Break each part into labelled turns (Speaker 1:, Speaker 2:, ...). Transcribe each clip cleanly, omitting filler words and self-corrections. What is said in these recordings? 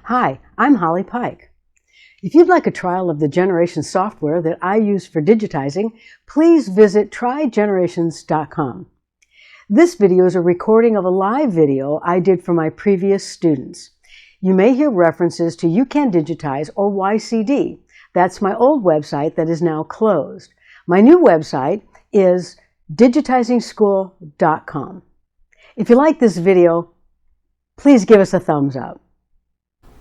Speaker 1: Hi, I'm Holly Pike. If you'd like a trial of the Generation software that I use for digitizing, please visit trygenerations.com. This video is a recording of a live video I did for my previous students. You may hear references to You Can Digitize or YCD. That's my old website that is now closed. My new website is digitizingschool.com. If you like this video, please give us a thumbs up.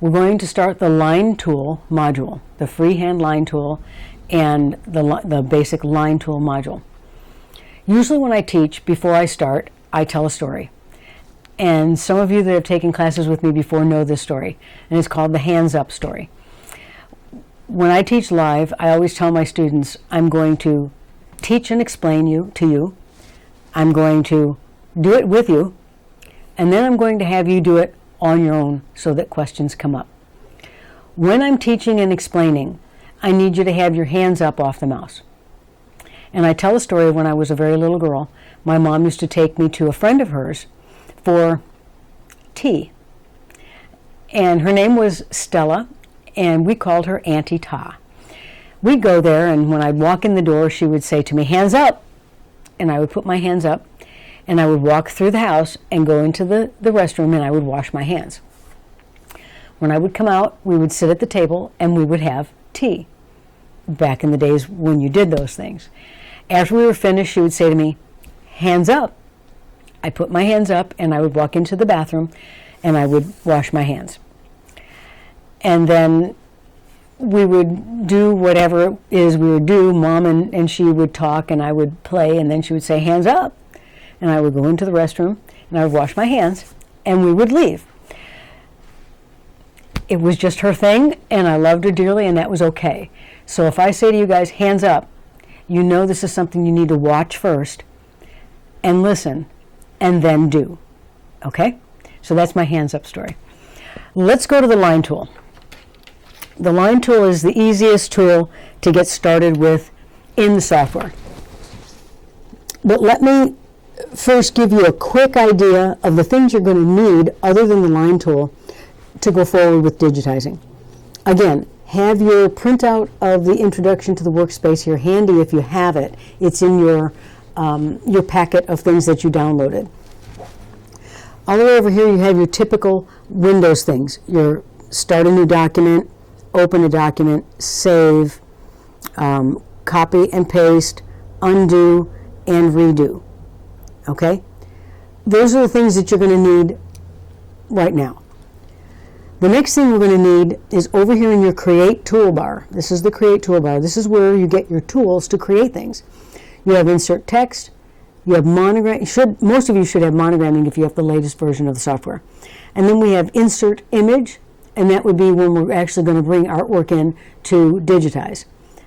Speaker 1: We're going to start the line tool module, the freehand line tool and the basic line tool module. Usually when I teach, before I start, I tell a story. And some of you that have taken classes with me before know this story, and it's called the hands up story. When I teach live, I always tell my students, I'm going to teach and explain to you. I'm going to do it with you, and then I'm going to have you do it on your own so that questions come up. When I'm teaching and explaining, I need you to have your hands up off the mouse. And I tell a story of when I was a very little girl. My mom used to take me to a friend of hers for tea. And her name was Stella, and we called her Auntie Ta. We'd go there, and when I'd walk in the door, she would say to me, "Hands up!" And I would put my hands up, and I would walk through the house and go into the restroom, and I would wash my hands. When I would come out, we would sit at the table, and we would have tea. Back in the days when you did those things. After we were finished, she would say to me, "Hands up." I put my hands up, and I would walk into the bathroom, and I would wash my hands. And then we would do whatever it is we would do. Mom and she would talk, and I would play, and then she would say, "Hands up." And I would go into the restroom, and I would wash my hands, and we would leave. It was just her thing, and I loved her dearly, and that was okay. So if I say to you guys, "Hands up," you know this is something you need to watch first, and listen, and then do. Okay? So that's my hands up story. Let's go to the line tool. The line tool is the easiest tool to get started with in the software. But let me first give you a quick idea of the things you're going to need other than the line tool to go forward with digitizing. Again, have your printout of the introduction to the workspace here handy if you have it. It's in your packet of things that you downloaded. All the way over here you have your typical Windows things. Your start a new document, open a document, save, copy and paste, undo, and redo. Okay? Those are the things that you're going to need right now. The next thing we're going to need is over here in your Create toolbar. This is the Create toolbar. This is where you get your tools to create things. You have Insert Text. You have Monogram. Most of you should have monogramming if you have the latest version of the software. And then we have Insert Image, and that would be when we're actually going to bring artwork in to digitize.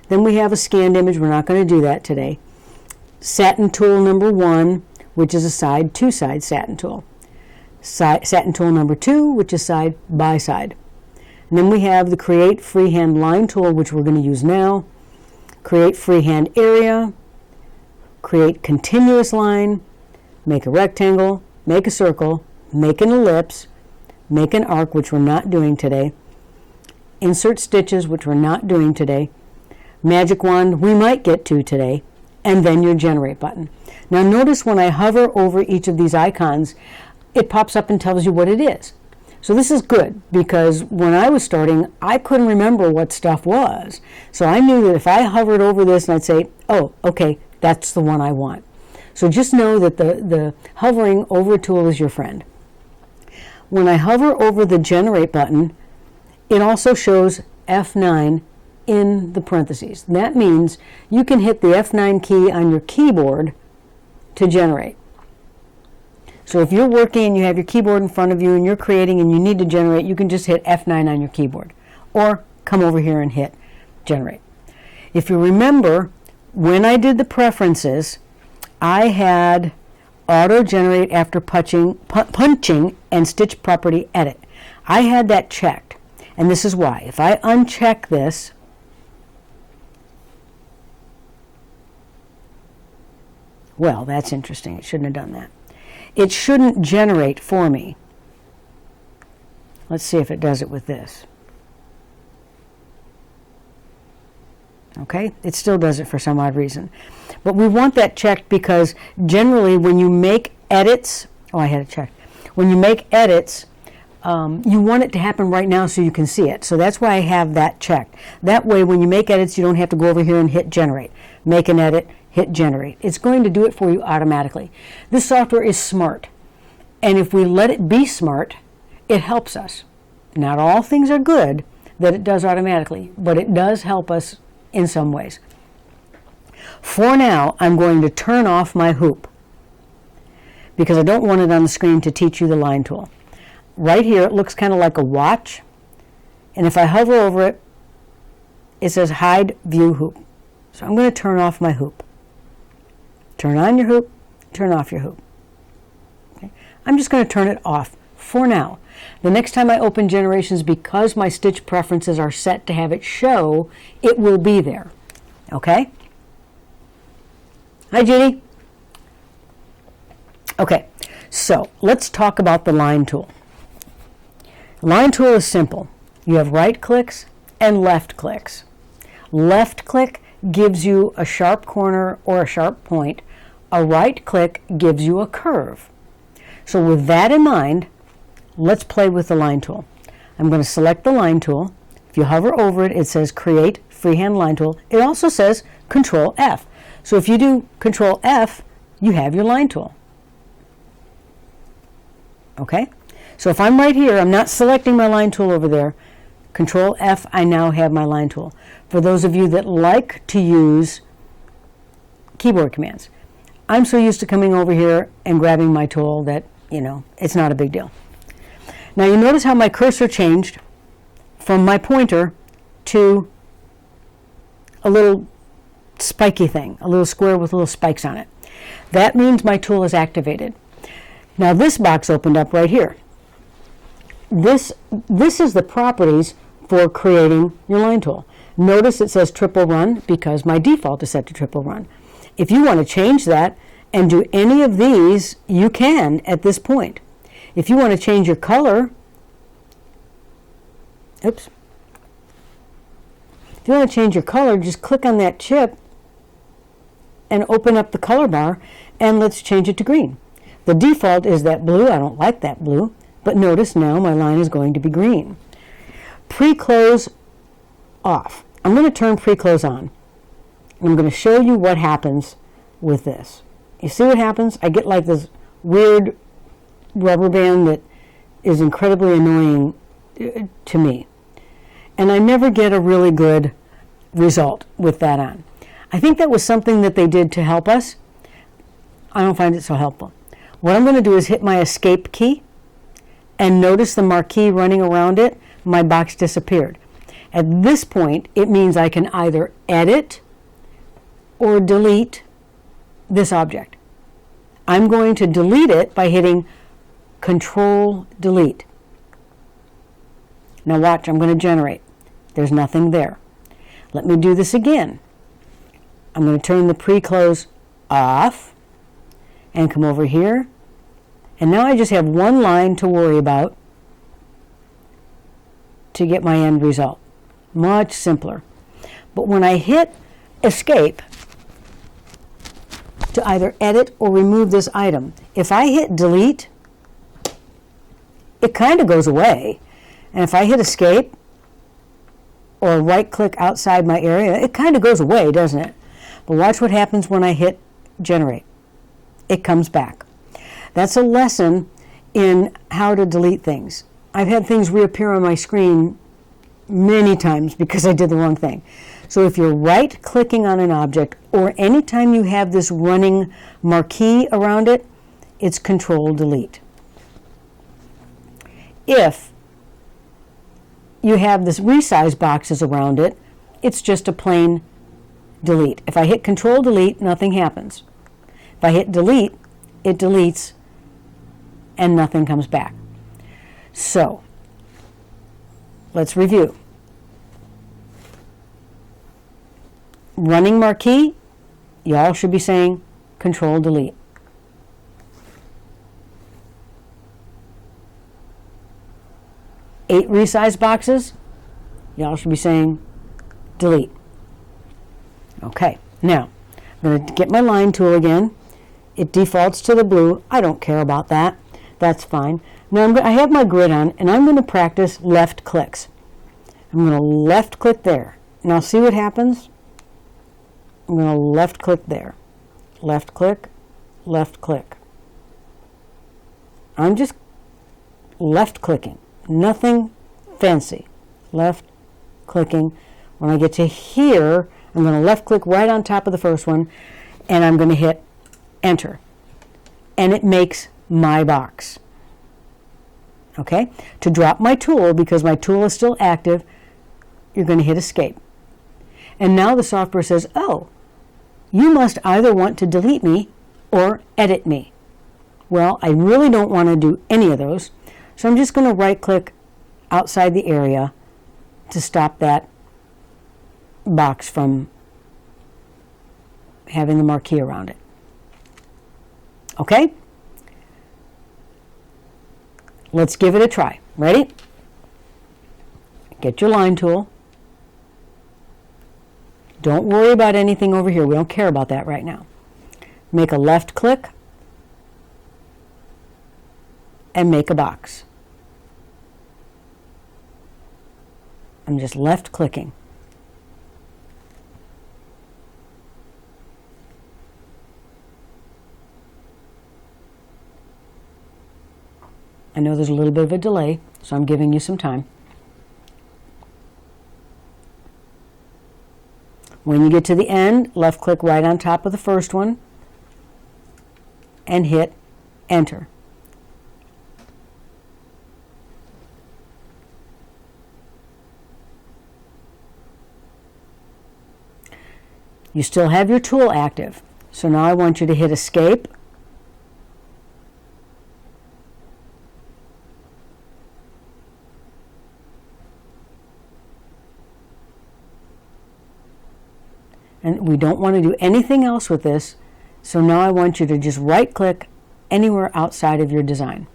Speaker 1: Then we have a scanned image. We're not going to do that today. Satin tool number 1, which is a two-side satin tool. Satin tool number 2, which is side by side. And then we have the Create Freehand Line tool, which we're going to use now. Create Freehand Area. Create Continuous Line. Make a rectangle. Make a circle. Make an ellipse. Make an arc, which we're not doing today. Insert Stitches, which we're not doing today. Magic Wand, we might get to today. And then your Generate button. Now notice when I hover over each of these icons, it pops up and tells you what it is. So this is good, because when I was starting, I couldn't remember what stuff was. So I knew that if I hovered over this and I'd say, "Oh, okay, that's the one I want." So just know that the hovering over a tool is your friend. When I hover over the Generate button, it also shows F9 in the parentheses. That means you can hit the F9 key on your keyboard to generate. So if you're working and you have your keyboard in front of you and you're creating and you need to generate, you can just hit F9 on your keyboard, or come over here and hit Generate. If you remember, when I did the preferences, I had Auto Generate after punching and Stitch Property Edit. I had that checked, and this is why. If I uncheck this, well, that's interesting. It shouldn't have done that. It shouldn't generate for me. Let's see if it does it with this. Okay, it still does it for some odd reason. But we want that checked because generally when you make edits, oh, I had it checked. When you make edits, you want it to happen right now so you can see it. So that's why I have that checked. That way when you make edits, you don't have to go over here and hit generate. Make an edit, hit generate. It's going to do it for you automatically. This software is smart. And if we let it be smart, it helps us. Not all things are good that it does automatically, but it does help us in some ways. For now, I'm going to turn off my hoop because I don't want it on the screen to teach you the line tool. Right here, it looks kind of like a watch, and if I hover over it, it says hide view hoop. So I'm going to turn off my hoop. Turn on your hoop, turn off your hoop. Okay. I'm just going to turn it off for now. The next time I open Generations, because my stitch preferences are set to have it show, it will be there. Okay? Hi, Judy. Okay, so let's talk about the line tool. Line tool is simple. You have right clicks and left clicks. Left click gives you a sharp corner or a sharp point. A right click gives you a curve. So with that in mind, let's play with the line tool. I'm going to select the line tool. If you hover over it, it says create freehand line tool. It also says Control F. So if you do Control F, you have your line tool. Okay? So if I'm right here, I'm not selecting my line tool over there. Control F, I now have my line tool. For those of you that like to use keyboard commands, I'm so used to coming over here and grabbing my tool that, it's not a big deal. Now you notice how my cursor changed from my pointer to a little spiky thing, a little square with little spikes on it. That means my tool is activated. Now this box opened up right here. This is the properties for creating your line tool. Notice it says triple run because my default is set to triple run. If you want to change that and do any of these, you can at this point. If you want to change your color, oops. If you want to change your color, just click on that chip and open up the color bar, and let's change it to green. The default is that blue. I don't like that blue, but notice now my line is going to be green. Pre-close off. I'm going to turn pre-close on. I'm going to show you what happens with this. You see what happens? I get like this weird rubber band that is incredibly annoying to me. And I never get a really good result with that on. I think that was something that they did to help us. I don't find it so helpful. What I'm going to do is hit my escape key and notice the marquee running around it. My box disappeared. At this point, it means I can either edit or delete this object. I'm going to delete it by hitting Control Delete. Now watch, I'm going to generate. There's nothing there. Let me do this again. I'm going to turn the pre-close off and come over here. And now I just have one line to worry about to get my end result. Much simpler. But when I hit Escape to either edit or remove this item, if I hit Delete, it kind of goes away. And if I hit Escape or right-click outside my area, it kind of goes away, doesn't it? But watch what happens when I hit Generate. It comes back. That's a lesson in how to delete things. I've had things reappear on my screen many times because I did the wrong thing. So if you're right-clicking on an object, or anytime you have this running marquee around it, it's Control Delete. If you have this resize boxes around it, it's just a plain delete. If I hit Control Delete, nothing happens. If I hit Delete, it deletes and nothing comes back. So, let's review. Running marquee, y'all should be saying Control Delete. 8 resized boxes, y'all should be saying delete. Okay, now I'm going to get my line tool again. It defaults to the blue. I don't care about that. That's fine. Now I have my grid on, and I'm going to practice left clicks. I'm going to left click there. Now see what happens? I'm going to left click there. Left click, left click. I'm just left clicking. Nothing fancy. Left clicking. When I get to here, I'm going to left click right on top of the first one, and I'm going to hit enter. And it makes my box. Okay? To drop my tool, because my tool is still active, you're going to hit escape. And now the software says, oh, you must either want to delete me or edit me. Well, I really don't want to do any of those, so I'm just going to right click outside the area to stop that box from having the marquee around it. Okay? Let's give it a try. Ready? Get your line tool. Don't worry about anything over here. We don't care about that right now. Make a left click and make a box. I'm just left clicking. I know there's a little bit of a delay, so I'm giving you some time. When you get to the end, left click right on top of the first one and hit enter. You still have your tool active, so now I want you to hit escape. And we don't want to do anything else with this, so now I want you to just right click anywhere outside of your design.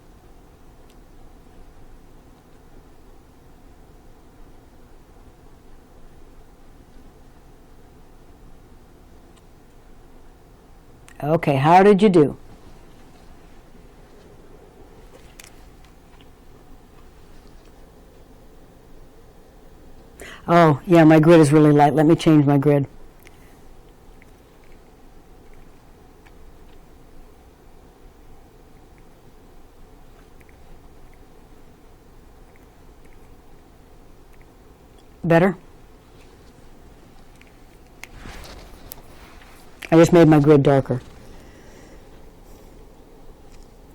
Speaker 1: Okay, how did you do? Oh, yeah, my grid is really light. Let me change my grid. Better? I just made my grid darker.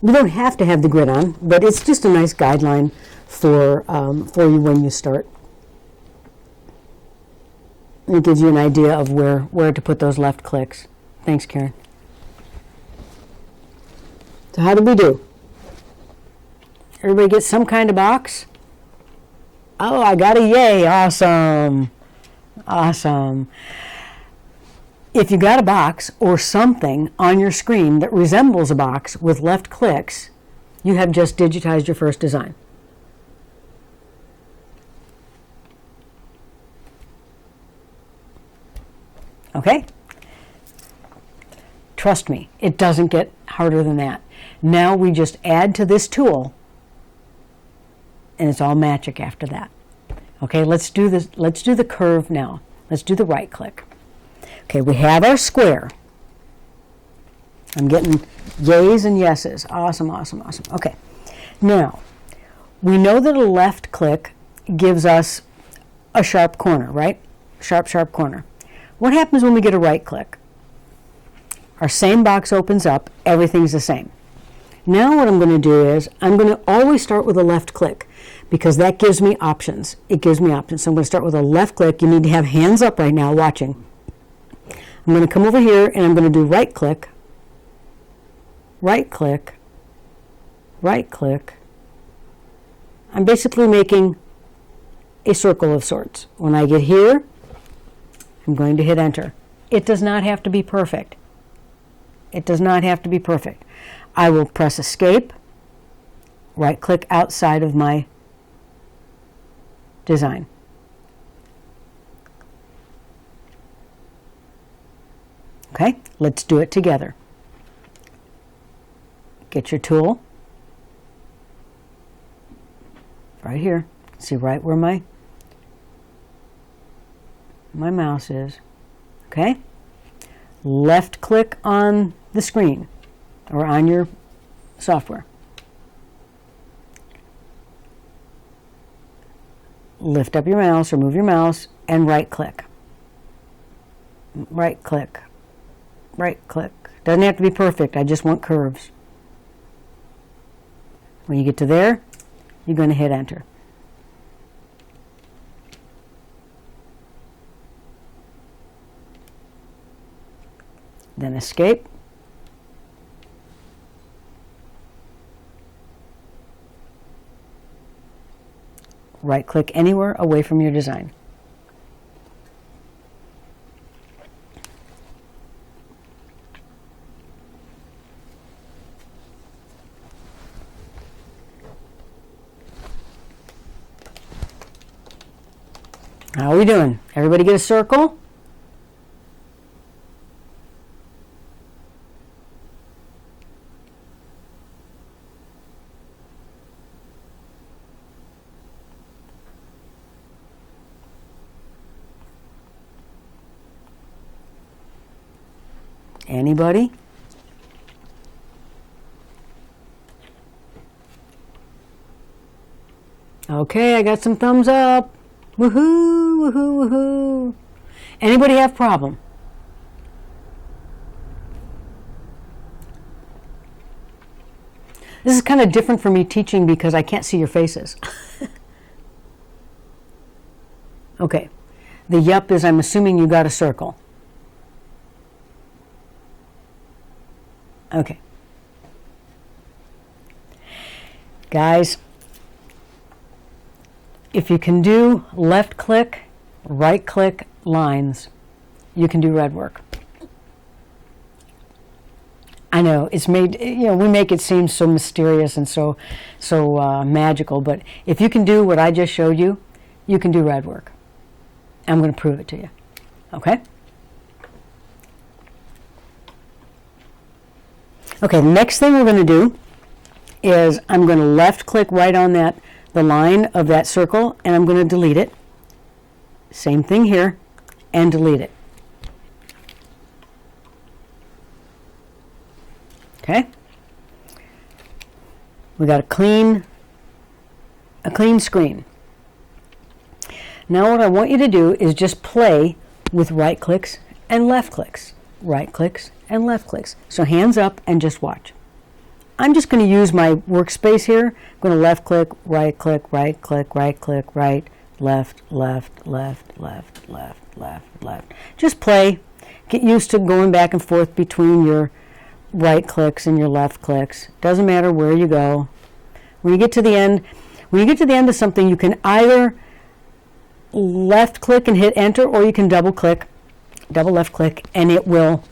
Speaker 1: You don't have to have the grid on, but it's just a nice guideline for you when you start. It gives you an idea of where to put those left clicks. Thanks, Karen. So how did we do? Everybody get some kind of box? Oh, I got a yay. Awesome. Awesome. If you got a box or something on your screen that resembles a box with left clicks, you have just digitized your first design. Okay? Trust me, it doesn't get harder than that. Now we just add to this tool, and it's all magic after that. Okay, let's do this. Let's do the curve now. Let's do the right click. Okay, we have our square. I'm getting yays and yeses. Awesome, awesome, awesome. Okay, now we know that a left click gives us a sharp corner, right? Sharp, sharp corner. What happens when we get a right click? Our same box opens up, everything's the same. Now what I'm going to do is I'm going to always start with a left click because that gives me options. It gives me options. So I'm going to start with a left click. You need to have hands up right now watching. I'm going to come over here and I'm going to do right click, right click, right click. I'm basically making a circle of sorts. When I get here, I'm going to hit enter. It does not have to be perfect. It does not have to be perfect. I will press escape, right click outside of my design. Okay, let's do it together. Get your tool. Right here. See right where my mouse is. Okay? Left click on the screen or on your software. Lift up your mouse or move your mouse and right click. Right click. Right click. Doesn't have to be perfect. I just want curves. When you get to there, you're going to hit enter. Then escape. Right click anywhere away from your design. How are we doing? Everybody get a circle? Anybody? Okay, I got some thumbs up. Woohoo, woohoo, woohoo. Anybody have problem? This is kind of different for me teaching because I can't see your faces. Okay. The yup is I'm assuming you got a circle. Okay. Guys, if you can do left click, right click lines, you can do red work. I know it's made, we make it seem so mysterious and so magical, but if you can do what I just showed you, you can do red work. I'm going to prove it to you. Okay? Okay, next thing we're going to do is I'm going to left click right on the line of that circle, and I'm going to delete it. Same thing here, and delete it. Okay? We got a clean screen. Now what I want you to do is just play with right clicks and left clicks. Right clicks and left clicks. So hands up and just watch. I'm just going to use my workspace here. I'm going to left click, right click, right click, right click, right, left, left, left, left, left, left, left. Just play. Get used to going back and forth between your right clicks and your left clicks. Doesn't matter where you go. When you get to the end of something, you can either left click and hit enter, or you can double left click, and it will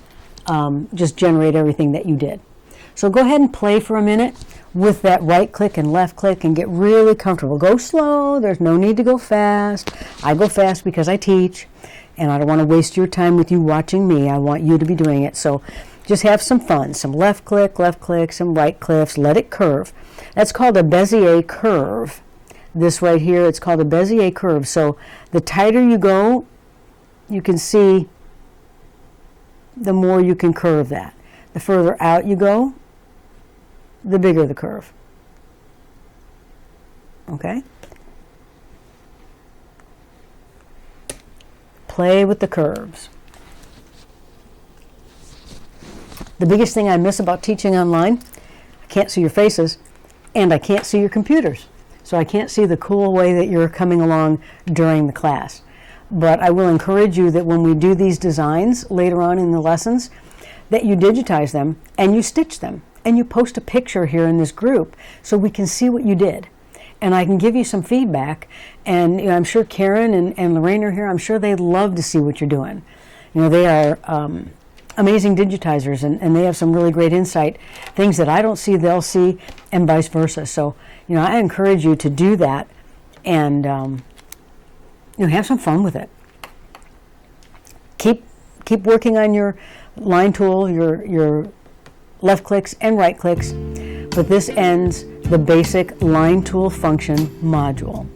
Speaker 1: just generate everything that you did. So go ahead and play for a minute with that right click and left click and get really comfortable. Go slow. There's no need to go fast. I go fast because I teach, and I don't want to waste your time with you watching me. I want you to be doing it. So just have some fun. Some left click, some right clicks. Let it curve. That's called a Bezier curve. This right here, it's called a Bezier curve. So the tighter you go, you can see the more you can curve that. The further out you go, the bigger the curve. Okay? Play with the curves. The biggest thing I miss about teaching online, I can't see your faces, and I can't see your computers. So I can't see the cool way that you're coming along during the class. But I will encourage you that when we do these designs later on in the lessons, that you digitize them and you stitch them and you post a picture here in this group so we can see what you did. And I can give you some feedback, and I'm sure Karen and Lorraine are here. I'm sure they'd love to see what you're doing. They are amazing digitizers, and they have some really great insight. Things that I don't see, they'll see, and vice versa. So, I encourage you to do that and have some fun with it. Keep working on your line tool, your left clicks and right clicks, but this ends the basic line tool function module.